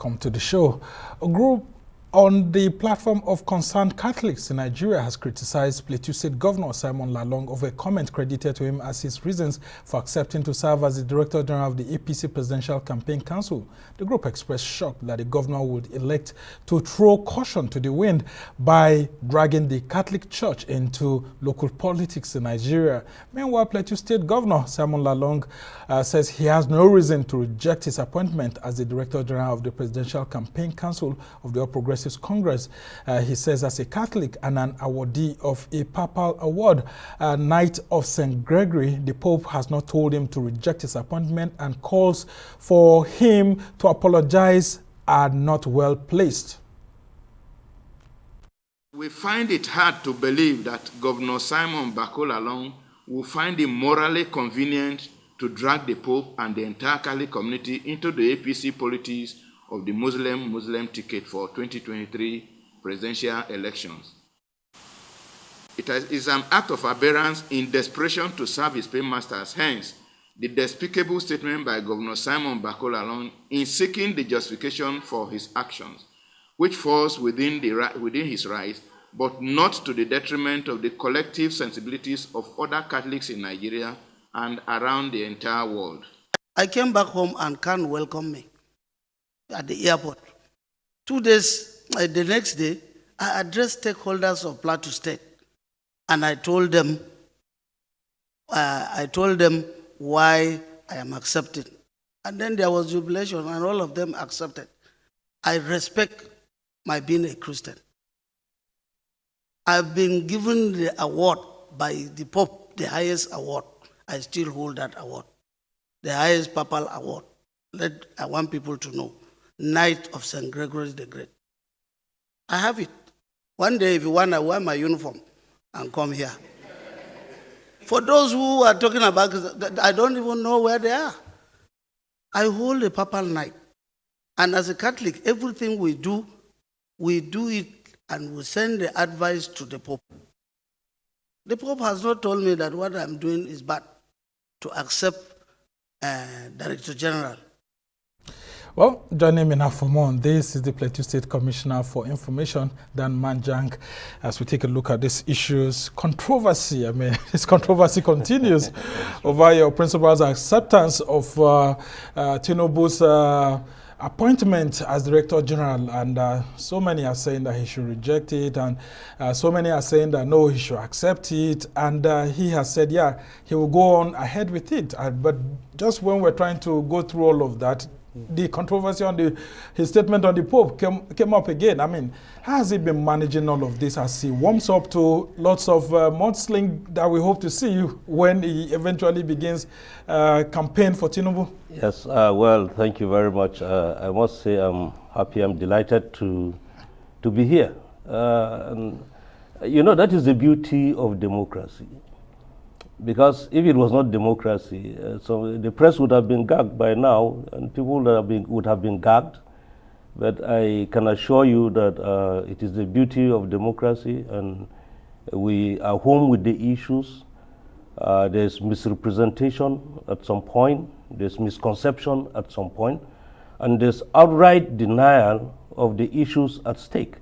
welcome to the show. A group on the platform of Concerned Catholics in Nigeria has criticized Plateau State Governor Simon Lalong over a comment credited to him as his reasons for accepting to serve as the Director General of the APC Presidential Campaign Council. The group expressed shock that the governor would elect to throw caution to the wind by dragging the Catholic Church into local politics in Nigeria. Meanwhile, Plateau State Governor Simon Lalong says he has no reason to reject his appointment as the Director General of the Presidential Campaign Council of the All Progressives Congress. He says as a Catholic and an awardee of a papal award, Knight of St. Gregory, the Pope has not told him to reject his appointment and calls for him to apologize are not well placed. We find it hard to believe that Governor Simon Lalong will find it morally convenient to drag the Pope and the entire Catholic community into the APC politics of the Muslim ticket for 2023 presidential elections. It is an act of aberrance in desperation to serve his paymasters. Hence, the despicable statement by Governor Simon Lalong in seeking the justification for his actions, which falls within his rights, but not to the detriment of the collective sensibilities of other Catholics in Nigeria and around the entire world. I came back home and Khan welcomed me at the airport. 2 days, the next day, I addressed stakeholders of Plateau State, and I told them why I am accepted. And then there was jubilation, and all of them accepted. I respect my being a Christian. I've been given the award by the Pope, the highest award. I still hold that award, the highest papal award. I want people to know. Knight of St. Gregory the Great. I have it. One day, if you want, I wear my uniform and come here. For those who are talking about, I don't even know where they are. I hold a papal knight. And as a Catholic, everything we do it and we send the advice to the Pope. The Pope has not told me that what I'm doing is bad to accept Director General. Well, joining me now for more on this is the Plateau State Commissioner for Information, Dan Manjang, as we take a look at these issues. Controversy, this controversy continues over your principal's acceptance of Tinubu's appointment as Director General, and so many are saying that he should reject it, and so many are saying that no, he should accept it, and he has said, yeah, he will go on ahead with it. But just when we're trying to go through all of that, the controversy on his statement on the Pope came up again. How has he been managing all of this as he warms up to lots of mudslinging that we hope to see when he eventually begins campaign for Tinubu? Yes, well, thank you very much. I must say I'm happy, I'm delighted to be here. And, that is the beauty of democracy. Because if it was not democracy, so the press would have been gagged by now, and people would have been gagged. But I can assure you that it is the beauty of democracy, and we are home with the issues. There's misrepresentation at some point, there's misconception at some point, and there's outright denial of the issues at stake.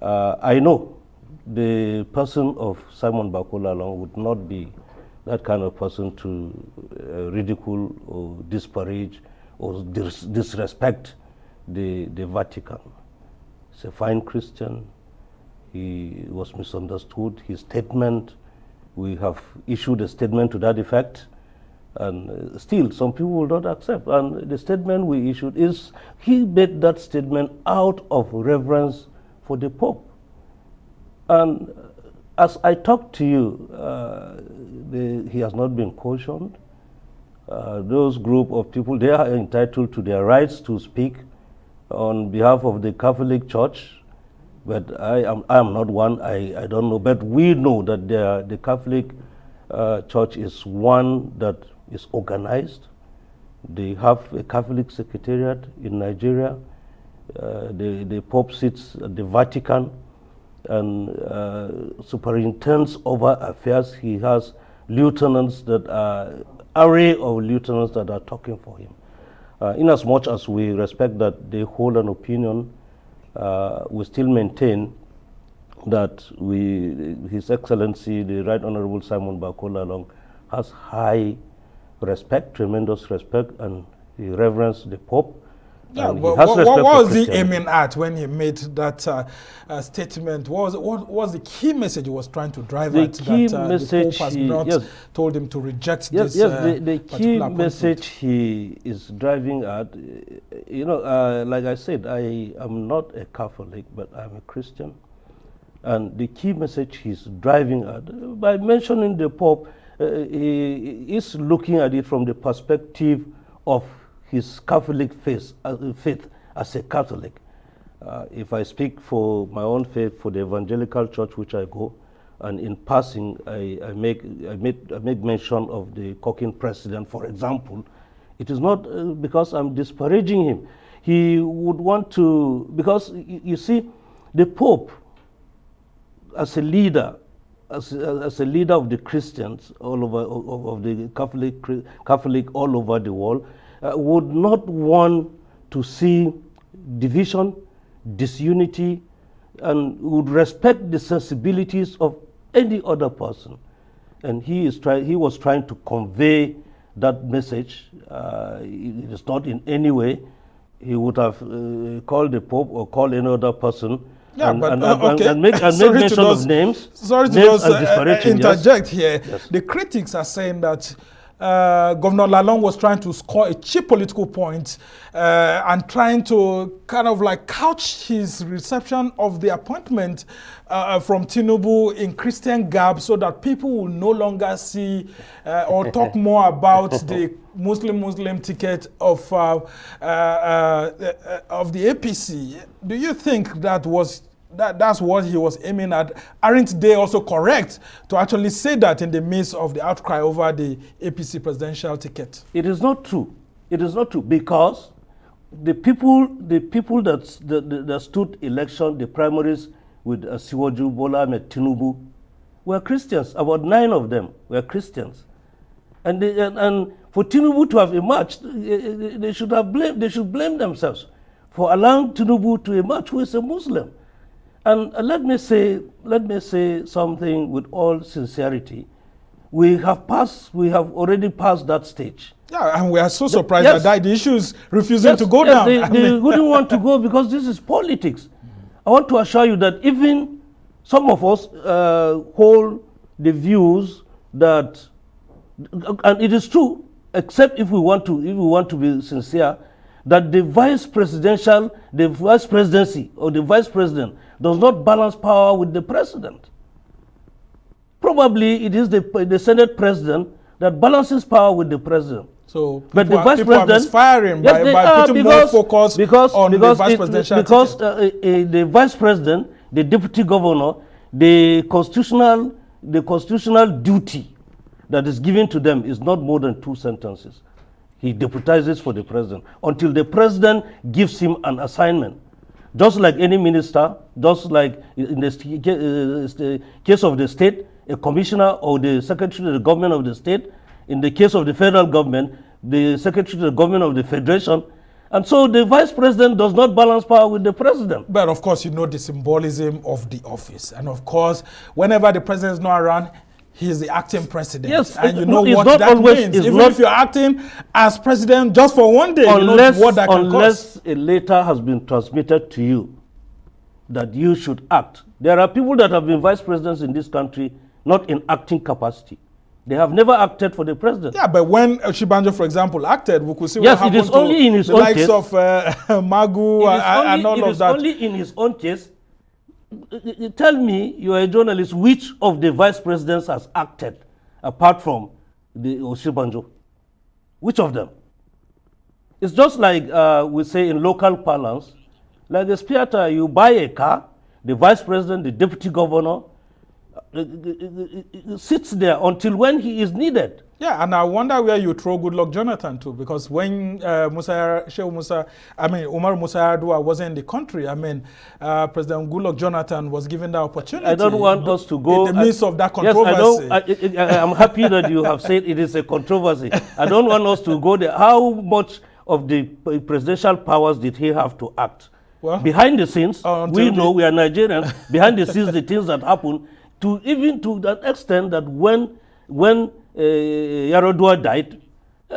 I know the person of Simon Lalong would not be that kind of person to ridicule or disparage or disrespect the Vatican. He's a fine Christian. He was misunderstood. His statement, we have issued a statement to that effect, and still some people will not accept. And the statement we issued is, he made that statement out of reverence for the Pope. And as I talk to you, he has not been cautioned. Those group of people, they are entitled to their rights to speak on behalf of the Catholic Church, but I am not one, I don't know. But we know that the Catholic Church is one that is organized. They have a Catholic Secretariat in Nigeria. The Pope sits at the Vatican and superintends over affairs. He has lieutenants that are array of lieutenants that are talking for him. In as much as we respect that they hold an opinion, we still maintain that His Excellency, the Right Honorable Simon Bako Lalong, has high respect, tremendous respect, and he reverences the Pope. Yeah, but what was he aiming at when he made that statement? What was the key message he was trying to drive at? The Pope has not told him to reject this. The key message he is driving at, you know, like I said, I am not a Catholic, but I'm a Christian. And the key message he's driving at, by mentioning the Pope, he is looking at it from the perspective of his Catholic faith as a Catholic. If I speak for my own faith, for the evangelical church which I go, and in passing I make mention of the Cochin president, for example, it is not because I'm disparaging him. He would want to, because you see, the Pope, as a leader, as a leader of the Christians all over, of the Catholic all over the world, would not want to see division, disunity, and would respect the sensibilities of any other person. And he was trying to convey that message. It is not in any way he would have called the Pope or called any other person. Yeah, and make mention of names. Sorry to interject here. Yes. The critics are saying that Governor Lalong was trying to score a cheap political point and trying to kind of like couch his reception of the appointment from Tinubu in Christian garb so that people will no longer see or talk more about the Muslim ticket of the APC. Do you think that's what he was aiming at? Aren't they also correct to actually say that in the midst of the outcry over the APC presidential ticket? It is not true. It is not true, because the people that stood election, the primaries with Asiwaju Bola Ahmed Tinubu, were Christians. About 9 of them were Christians, and for Tinubu to have emerged, they should blame themselves for allowing Tinubu to emerge, who is a Muslim. And let me say something with all sincerity. We have already passed that stage. Yeah, and we are so surprised that the issue is refusing to go down. They wouldn't want to go because this is politics. I want to assure you that even some of us hold the views that, and it is true, except if we want to be sincere, that the vice presidency or the vice president does not balance power with the president. Probably it is the Senate president that balances power with the president. So but the vice president is firing by putting more focus on the vice presidential because the vice president, the deputy governor, the constitutional duty that is given to them is not more than 2 sentences. He deputizes for the president until the president gives him an assignment. Just like any minister, just like in the case of the state, a commissioner or the secretary of the government of the state. In the case of the federal government, the secretary of the government of the federation. And so the vice president does not balance power with the president. But of course, you know the symbolism of the office. And of course, whenever the president is not around, he is the acting president. Yes, and you know what that means. Even if you're acting as president just for one day, you know what that can cost. Unless a letter has been transmitted to you that you should act. There are people that have been vice presidents in this country not in acting capacity. They have never acted for the president. Yeah, but when Oshibanjo, for example, acted, we could see what happened to the likes of Magu and all of that. It is only in his own case. Tell me, you are a journalist, which of the vice presidents has acted apart from the Oshibanjo? Which of them? It's just like we say in local parlance, like the spare tire, you buy a car, the vice president, the deputy governor, sits there until when he is needed. Yeah, and I wonder where you throw Goodluck Jonathan to, because when Umar Musa Yar'Adua wasn't in the country, President Goodluck Jonathan was given the opportunity. I don't want us to go in the midst of that controversy. Yes, I'm happy that you have said it is a controversy. I don't want us to go there. How much of the presidential powers did he have to act? Well, behind the scenes, we know, we are Nigerians, behind the scenes, the things that happen, to even to that extent that when Yarodua died,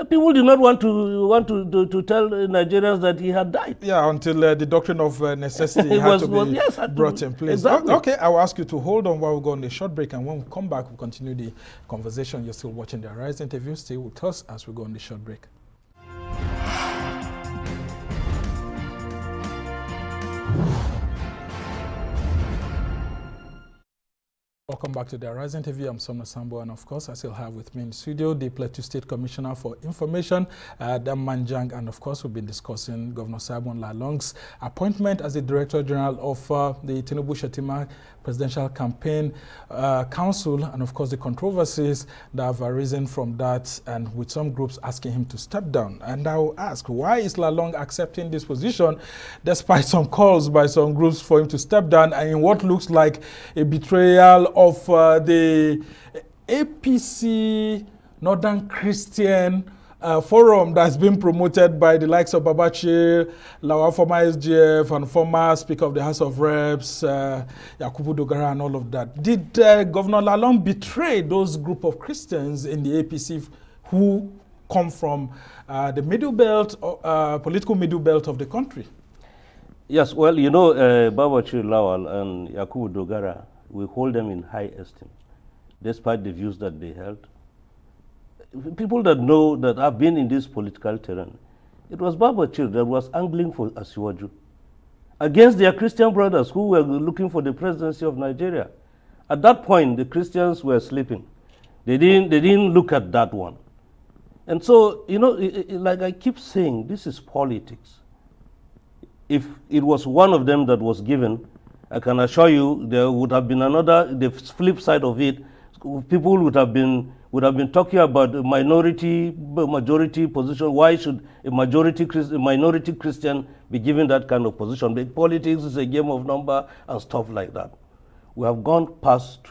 people did not want to tell Nigerians that he had died. Yeah, until the doctrine of necessity had to be brought in place. Exactly. Okay, I will ask you to hold on while we go on the short break, and when we come back, we'll continue the conversation. You're still watching the Arise interview. Stay with us as we go on the short break. Welcome back to the Arise interview. I'm Somna Sambo, and of course, I still have with me in the studio the Plateau State Commissioner for Information, Manjang, and of course, we've been discussing Governor Simon Lalong's appointment as the Director General of the Tinubu Shettima Presidential Campaign Council, and of course, the controversies that have arisen from that, and with some groups asking him to step down. And I will ask, why is Lalong accepting this position, despite some calls by some groups for him to step down, and in what looks like a betrayal of the APC Northern Christian forum that's been promoted by the likes of Babachi, Lawa, former SGF, and former Speaker of the House of Reps, Yakubu Dogara, and all of that. Did Governor Lalong betray those group of Christians in the APC who come from the middle belt, political middle belt of the country? Yes, well, you know, Babachi Lawal and Yakubu Dogara, we hold them in high esteem, despite the views that they held. People that know, that have been in this political terrain, it was Babachi that was angling for Asiwaju against their Christian brothers who were looking for the presidency of Nigeria. At that point, the Christians were sleeping. They didn't look at that one. And so, you know, like I keep saying, this is politics. If it was one of them that was given, I can assure you there would have been another, the flip side of it. People would have been talking about a majority position. Why should a minority Christian be given that kind of position? But politics is a game of number and stuff like that. We have gone past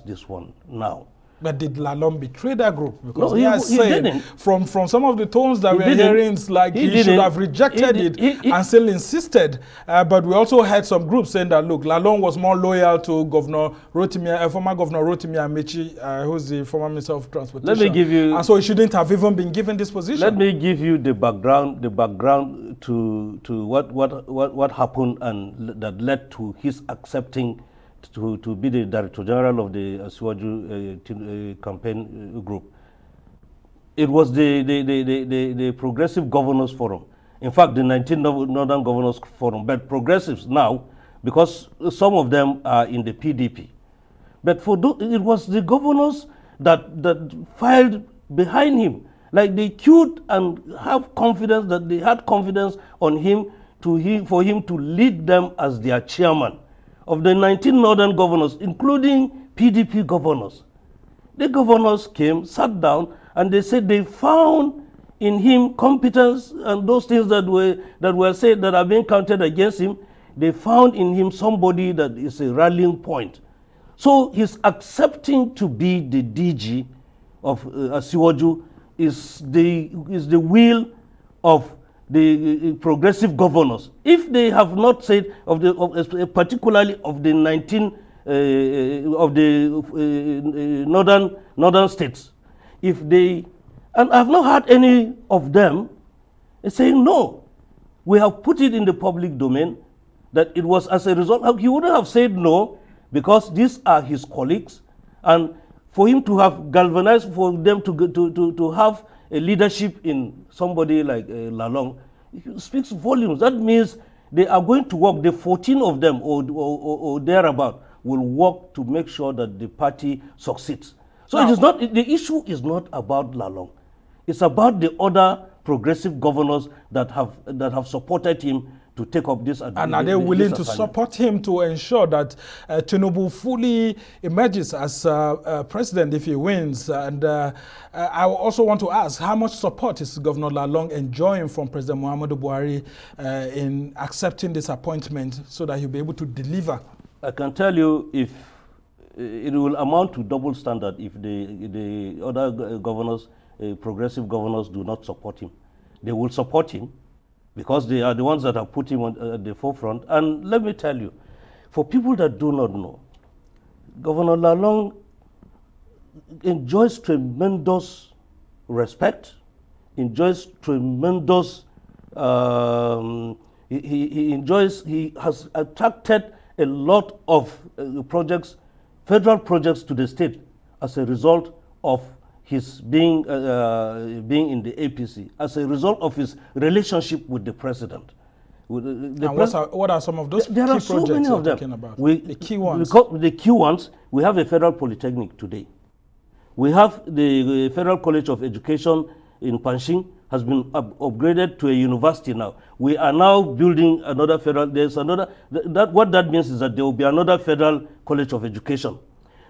this one now. But did Lalong betray that group? Because No, he has said, didn't. from some of the tones that we're hearing, it's like he should have rejected it and still insisted. But we also heard some groups saying that, look, Lalong was more loyal to Governor Rotimi, former Governor Rotimi Amechi, who's the former Minister of Transportation. Let me give you, and so he shouldn't have even been given this position. Let me give you the background to what happened and that led to his accepting to be the Director General of the Asiwaju campaign group. It was the Progressive Governors Forum. In fact, the 19 Northern Governors Forum, but progressives now, because some of them are in the PDP. But it was the governors that filed behind him. Like they queued and have confidence that they had confidence on him for him to lead them as their chairman. Of the 19 northern governors, including PDP governors, the governors came, sat down, and they said they found in him competence and those things that were said that are being counted against him. They found in him somebody that is a rallying point. So his accepting to be the DG of Asiwaju is the will of the progressive governors. If they have not said particularly of the 19 of the northern states, if they, and I've not heard any of them saying no, we have put it in the public domain that it was as a result. He wouldn't have said no because these are his colleagues, and for him to have galvanized, for them to have a leadership in somebody like Lalong, it speaks volumes. That means they are going to work, the 14 of them or thereabout will work to make sure that the party succeeds. So now, it is not, the issue is not about Lalong. It's about the other progressive governors that have supported him to take up this. And are they willing to support him to ensure that Tinubu fully emerges as president if he wins? And I also want to ask, how much support is Governor Lalong enjoying from President Muhammadu Buhari in accepting this appointment so that he'll be able to deliver? I can tell you, if it will amount to double standard if the other governors, progressive governors, do not support him. they will support him because they are the ones that have put him at the forefront. And let me tell you, for people that do not know, Governor Lalong enjoys tremendous respect, enjoys tremendous, he has attracted a lot of projects, federal projects to the state as a result of his being in the APC, as a result of his relationship with the president. What are some of those there key are so projects many you're of them. talking about? The key ones. The key ones, we have a federal polytechnic today. We have the Federal College of Education in Panjshing has been upgraded to a university now. We are now building another federal, there's another, what that means is that there will be another Federal College of Education.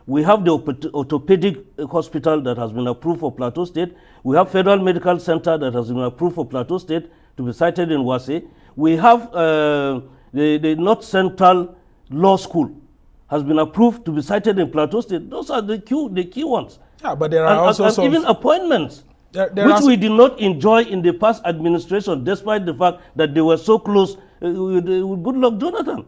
We have the orthopedic hospital that has been approved for Plateau State. We have Federal Medical Center that has been approved for Plateau State to be sited in Wase. We have the North Central Law School has been approved to be sited in Plateau State. Those are the key ones. Yeah, but there are also some even appointments, which we did not enjoy in the past administration, despite the fact that they were so close with Goodluck Jonathan.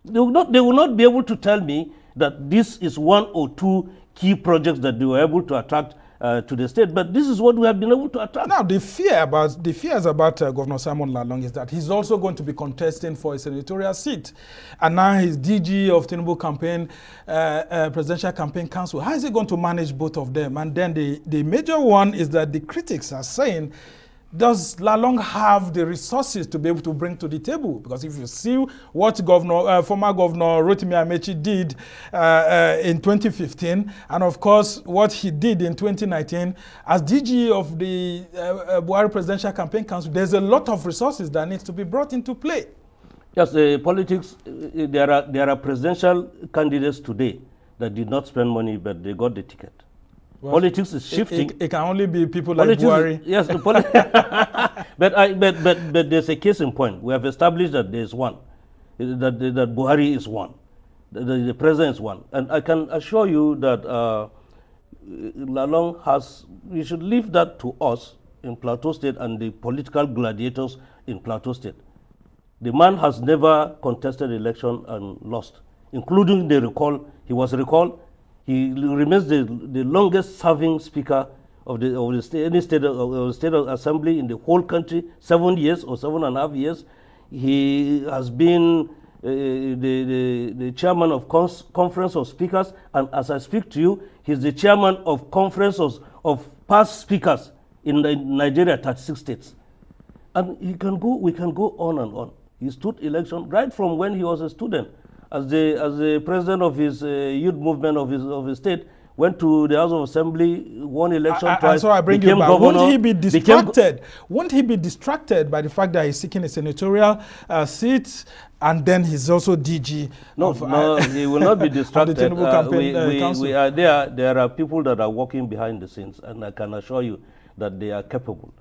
They will not be able to tell me that this is one or two key projects that they were able to attract to the state, but this is what we have been able to attract. Now, the fears about Governor Simon Lalong is that he's also going to be contesting for a senatorial seat, and now he's DG of Tinubu campaign, presidential campaign council. How is he going to manage both of them? And then the major one is that the critics are saying, does Lalong have the resources to be able to bring to the table? Because if you see what former Governor Rotimi Amechi did in 2015, and of course what he did in 2019, as DG of the Buhari Presidential Campaign Council, there's a lot of resources that needs to be brought into play. Yes, politics, there are presidential candidates today that did not spend money, but they got the ticket. Well, politics is shifting. It can only be people like Buhari. Yes, but there's a case in point. We have established that there's one, that Buhari is one, the president is one. And I can assure you that Lalong we should leave that to us in Plateau State and the political gladiators in Plateau State. The man has never contested election and lost, including the recall. He was recalled. He remains the longest serving speaker of the state assembly in the whole country, 7 years or 7.5 years. He has been the chairman of conference of speakers, and as I speak to you, he's the chairman of conferences of past speakers in Nigeria, 36 states. And we can go on and on. He stood election right from when he was a student. As the president of his youth movement of his state, went to the House of Assembly, won election twice. So I bring you back. Won't he be distracted? Won't he be distracted by the fact that he's seeking a senatorial seat, and then he's also DG? No, he will not be distracted. The Tinubu campaign council. We are there. There are people that are working behind the scenes, and I can assure you that they are capable.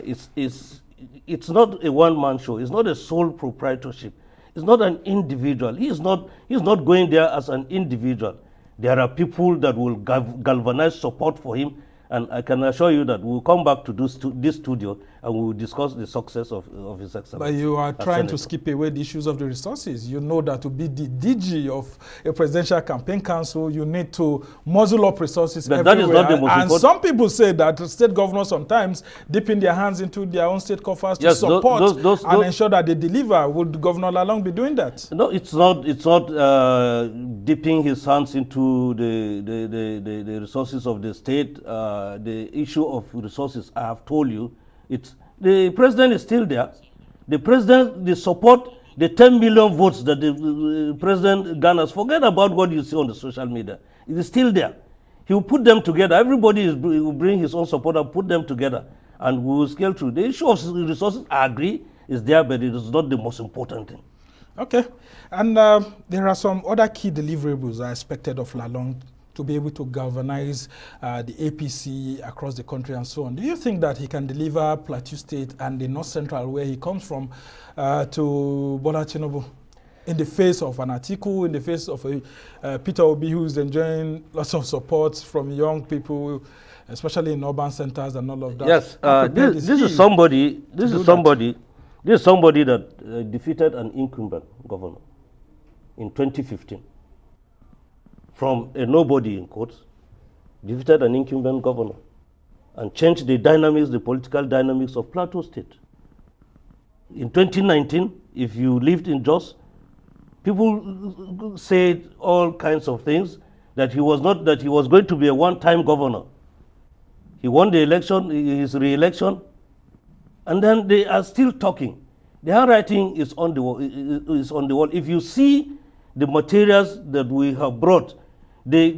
It's not a one-man show. It's not a sole proprietorship. It's not an individual. He's not going there as an individual. There are people that will galvanize support for him, and I can assure you that we'll come back to this studio and we will discuss the success of his excellency. But you are trying to skip away the issues of the resources. You know that to be the DG of a presidential campaign council, you need to muzzle up resources everywhere. That is not the most important. And some people say that state governors sometimes dipping their hands into their own state coffers to support and ensure that they deliver. Would Governor Lalong be doing that? No, it's not dipping his hands into the resources of the state. The issue of resources, I have told you, the president is still there. The president, the support, the 10 million votes that the president garners, forget about what you see on the social media. It is still there. He will put them together. Everybody will bring his own support and put them together, and we will scale through. The issue of resources, I agree, is there, but it is not the most important thing. Okay. And there are some other key deliverables I expected of Lalong to be able to galvanize the APC across the country and so on. Do you think that he can deliver Plateau State and the North Central, where he comes from, to Bola Tinubu? In the face of an article, in the face of Peter Obi, who is enjoying lots of support from young people, especially in urban centers and all of that. Yes, this is somebody that defeated an incumbent governor in 2015 from a nobody in quotes, defeated an incumbent governor and changed the dynamics, the political dynamics of Plateau State. In 2019, if you lived in Jos, people said all kinds of things, that he was going to be a one-time governor. He won the election, his re-election, and then they are still talking. The handwriting is on the wall. If you see the materials that we have brought, the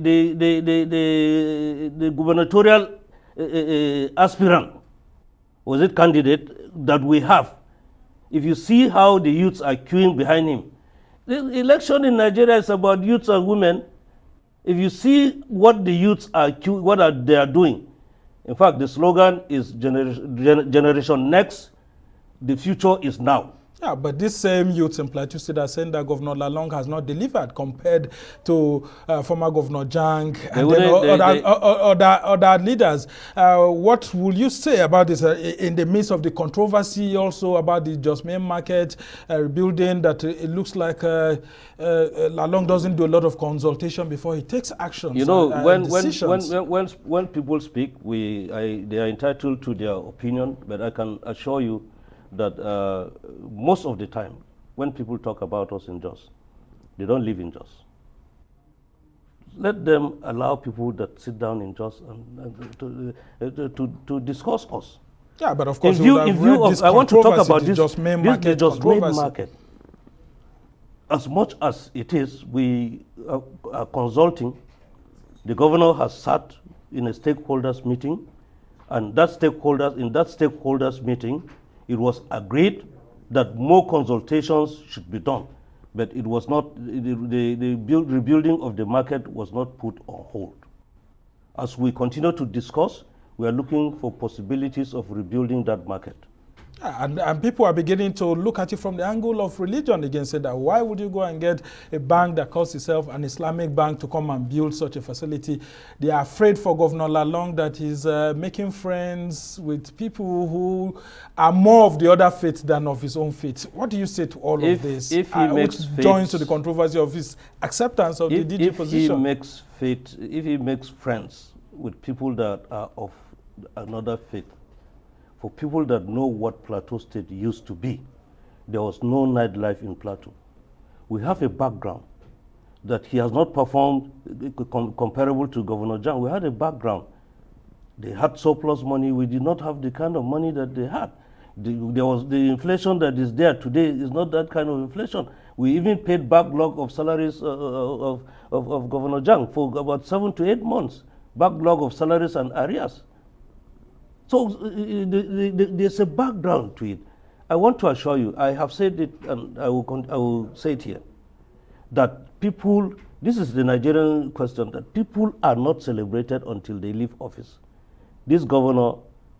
gubernatorial aspirant, was it candidate that we have, if you see how the youths are queuing behind him, the election in Nigeria is about youths and women. If you see what the youths are they are doing, in fact, the slogan is Generation Next, the future is now. Yeah, but this same youth in Plateau State are saying that Governor Lalong has not delivered compared to former Governor Manjang and other leaders. What will you say about this in the midst of the controversy also about the Jos main market rebuilding, that it looks like Lalong doesn't do a lot of consultation before he takes action? You know, when people speak, they are entitled to their opinion, but I can assure you that most of the time, when people talk about us in Jos, they don't live in Jos. Let them allow people that sit down in Jos to discuss us. Yeah, but of course, I want to talk about this Jos main market. As much as it is, we are consulting. The governor has sat in a stakeholders meeting, and in that stakeholders meeting, it was agreed that more consultations should be done, but it was not, the rebuilding of the market was not put on hold. As we continue to discuss, we are looking for possibilities of rebuilding that market. And people are beginning to look at it from the angle of religion again, say that why would you go and get a bank that calls itself an Islamic bank to come and build such a facility? They are afraid for Governor Lalong that he's making friends with people who are more of the other faith than of his own faith. What do you say to all of this? Which joins to the controversy of his acceptance of the DG position. If he makes friends with people that are of another faith, for people that know what Plateau State used to be, there was no nightlife in Plateau. We have a background that he has not performed comparable to Governor Manjang. We had a background. They had surplus money. We did not have the kind of money that they had. There was the inflation that is there today is not that kind of inflation. We even paid backlog of salaries of Governor Manjang for about 7 to 8 months, backlog of salaries and arrears. So there's a background to it. I want to assure you, I have said it and I will say it here, that people, this is the Nigerian question, that people are not celebrated until they leave office. This Governor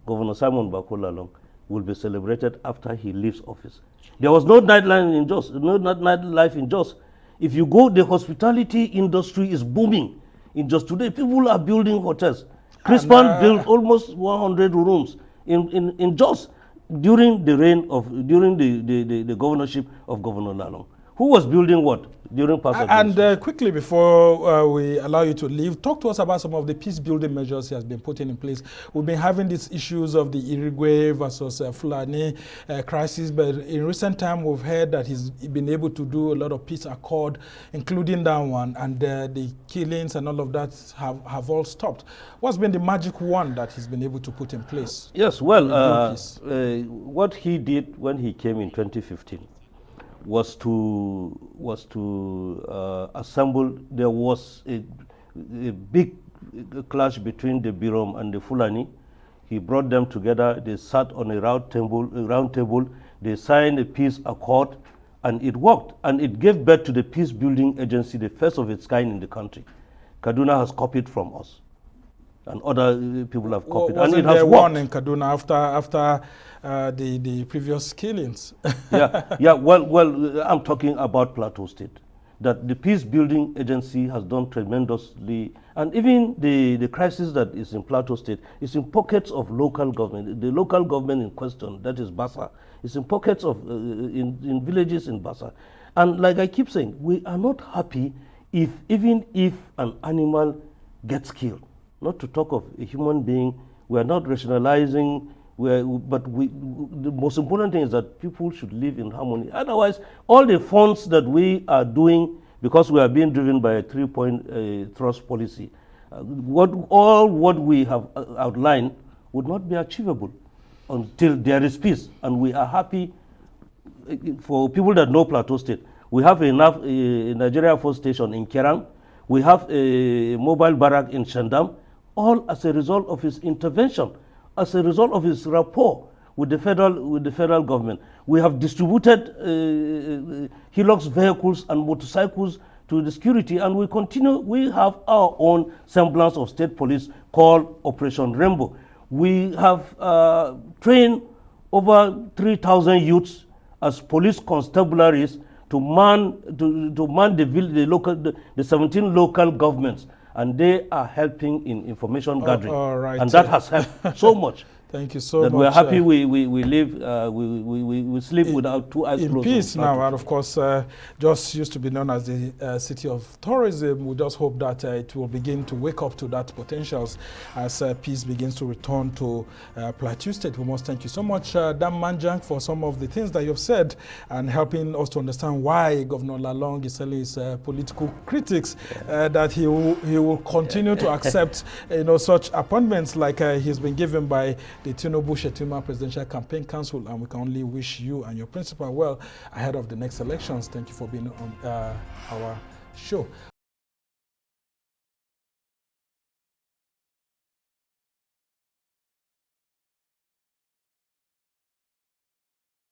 Simon Bako Lalong, will be celebrated after he leaves office. There was no nightlife in Jos, no nightlife in Jos. If you go, the hospitality industry is booming in Jos today. People are building hotels. Crispin built almost 100 rooms in Jos during the governorship of Governor Lalong. Who was building what during past And quickly before we allow you to leave, talk to us about some of the peace-building measures he has been putting in place. We've been having these issues of the Irigwe versus Fulani crisis, but in recent time we've heard that he's been able to do a lot of peace accord, including that one, and the killings and all of that have all stopped. What's been the magic wand that he's been able to put in place? Yes, well, what he did when he came in 2015 was to assemble. There was a big clash between the Birom and the Fulani. He brought them together. They sat on a round table. They signed a peace accord, and it worked. And it gave birth to the peace building agency, the first of its kind in the country. Kaduna has copied from us. and other people have copied. Wasn't and it has there worked. one in Kaduna after the previous killings? yeah. Well, I'm talking about Plateau State. That the peace building agency has done tremendously, and even the crisis that is in Plateau State is in pockets of local government. The local government in question, that is Bassa, is in pockets of in villages in Bassa. And like I keep saying, we are not happy even if an animal gets killed. Not to talk of a human being. We are not rationalizing. But the most important thing is that people should live in harmony. Otherwise, all the funds that we are doing, because we are being driven by a 3-point thrust policy, all what we have outlined would not be achievable until there is peace. And we are happy. For people that know Plateau State, we have enough Nigerian force station in Kerang. We have a mobile barrack in Shandam, all as a result of his intervention, as a result of his rapport with the federal government. We have distributed Hilux vehicles and motorcycles to the security, and we continue. We have our own semblance of state police called Operation Rainbow. We have trained over 3,000 youths as police constabularies to man the 17 local governments, and they are helping in information gathering. All right. And that has helped so much. Thank you so that much. We're happy we live, we sleep without two eyes closed. In peace now, and of course, just used to be known as the city of tourism. We just hope that it will begin to wake up to that potentials as peace begins to return to Plateau State. We must thank you so much, Dan Manjang, for some of the things that you've said and helping us to understand why Governor Lalong is telling his political critics that he will continue to accept such appointments like he's been given by the Tinubu Shettima Presidential Campaign Council, and we can only wish you and your principal well ahead of the next elections. Thank you for being on our show.